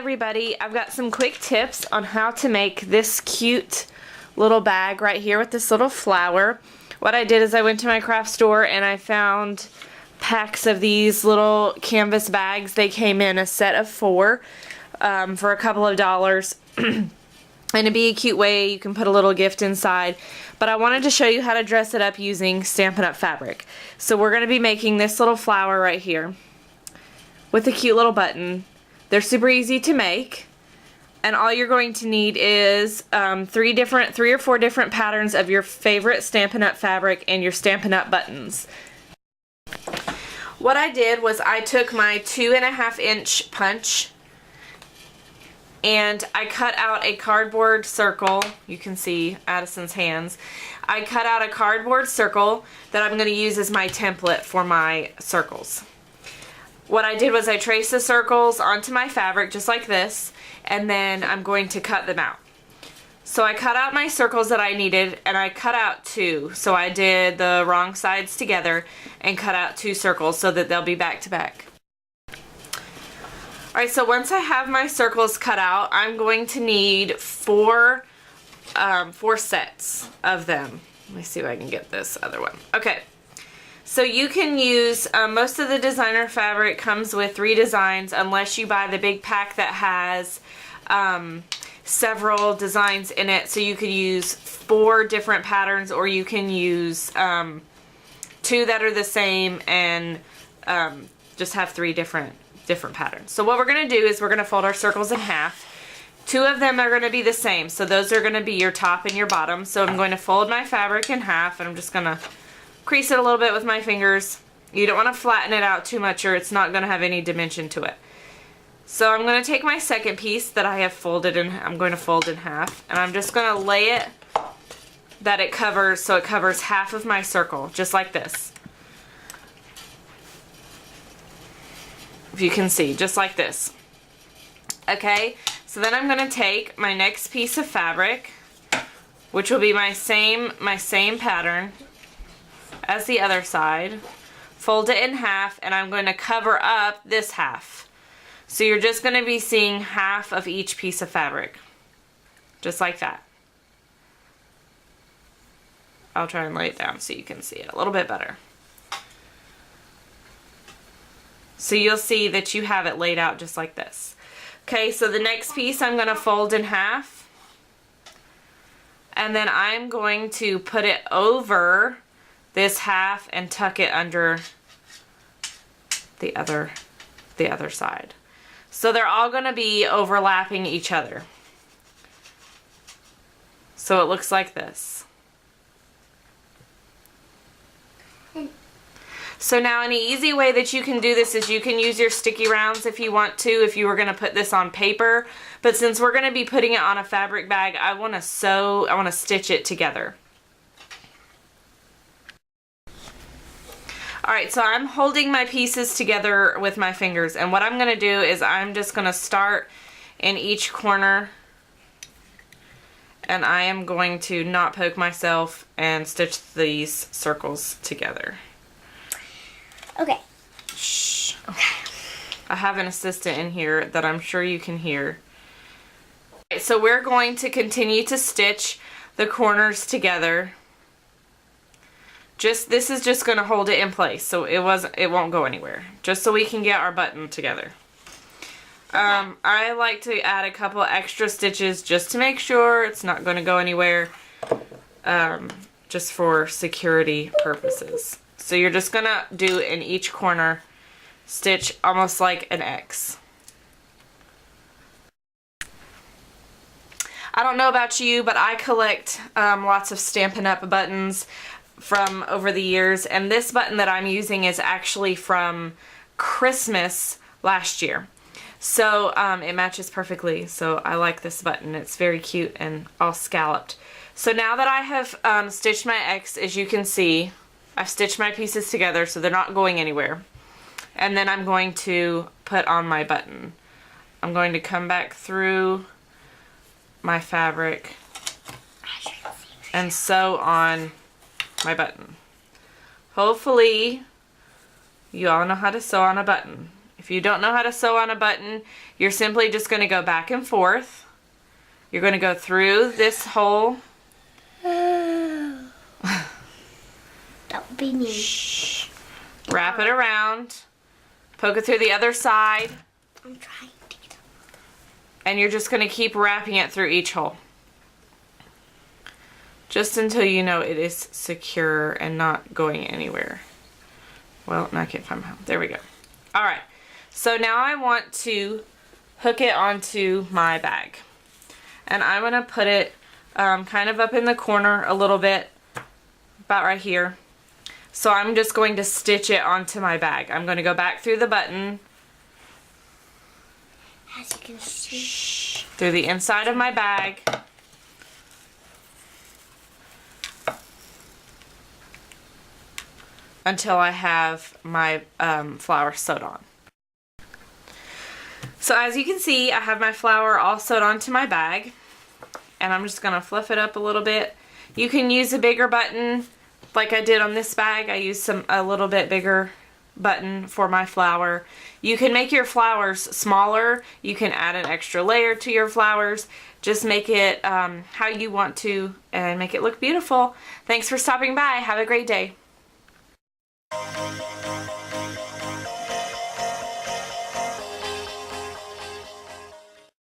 everybody, I've got some quick tips on how to make this cute little bag right here with this little flower. What I did is I went to my craft store and I found packs of these little canvas bags. They came in a set of 4 for a couple of dollars. And it'd be a cute way you can put a little gift inside. But I wanted to show you how to dress it up using Stampin' Up! Fabric. So we're going to be making this little flower right here with a cute little button. They're super easy to make, and all you're going to need is 3 or 4 different patterns of your favorite Stampin' Up! Fabric and your Stampin' Up! Buttons. What I did was I took my 2.5-inch punch and I cut out a cardboard circle. You can see Addison's hands. I cut out a cardboard circle that I'm going to use as my template for my circles. What I did was I traced the circles onto my fabric just like this, and then I'm going to cut them out. So I cut out my circles that I needed, and I cut out 2. So I did the wrong sides together and cut out 2 circles so that they'll be back to back. Alright, so once I have my circles cut out, I'm going to need 4 sets of them. Let me see if I can get this other one. Okay. So you can use, most of the designer fabric comes with 3 designs unless you buy the big pack that has several designs in it. So you could use 4 different patterns, or you can use 2 that are the same and just have 3 different patterns. So what we're going to do is we're going to fold our circles in half. 2 of them are going to be the same. So those are going to be your top and your bottom. So I'm going to fold my fabric in half, and I'm just going to crease it a little bit with my fingers. You don't want to flatten it out too much or it's not going to have any dimension to it. So I'm going to take my second piece that I have folded and I'm going to fold in half, and I'm just going to lay it that it covers, so it covers half of my circle, just like this. If you can see, just like this. Okay, so then I'm going to take my next piece of fabric, which will be my same pattern as the other side, fold it in half, and I'm going to cover up this half. So you're just going to be seeing half of each piece of fabric, just like that. I'll try and lay it down so you can see it a little bit better. So you'll see that you have it laid out just like this. Okay, so the next piece I'm going to fold in half, and then I'm going to put it over this half and tuck it under the other side. So they're all going to be overlapping each other. So it looks like this. So now an easy way that you can do this is you can use your sticky rounds if you want to, if you were going to put this on paper. But since we're going to be putting it on a fabric bag, I want to stitch it together. Alright, so I'm holding my pieces together with my fingers, and what I'm going to do is I'm just going to start in each corner, and I am going to not poke myself and stitch these circles together. Okay. Shh. I have an assistant in here that I'm sure you can hear. Okay, so we're going to continue to stitch the corners together. This is just going to hold it in place, so it won't go anywhere. Just so we can get our button together. I like to add a couple extra stitches just to make sure it's not going to go anywhere, just for security purposes. So you're just going to do in each corner, stitch almost like an X. I don't know about you, but I collect lots of Stampin' Up! Buttons from over the years, and this button that I'm using is actually from Christmas last year. So it matches perfectly, so I like this button. It's very cute and all scalloped. So now that I have stitched my X, as you can see, I've stitched my pieces together so they're not going anywhere. And then I'm going to put on my button. I'm going to come back through my fabric and sew on my button. Hopefully you all know how to sew on a button. If you don't know how to sew on a button, you're simply just going to go back and forth. You're going to go through this hole. That would be me. Wrap it around. Poke it through the other side. I'm trying to get up. And you're just going to keep wrapping it through each hole. Just until you know it is secure and not going anywhere. Well, now I can't find my hole. There we go. Alright, so now I want to hook it onto my bag. And I'm going to put it kind of up in the corner a little bit, about right here. So I'm just going to stitch it onto my bag. I'm going to go back through the button, As you can see. through the inside of my bag. Until I have my flower sewed on. So as you can see, I have my flower all sewed onto my bag. And I'm just going to fluff it up a little bit. You can use a bigger button like I did on this bag. I used a little bit bigger button for my flower. You can make your flowers smaller. You can add an extra layer to your flowers. Just make it how you want to and make it look beautiful. Thanks for stopping by. Have a great day.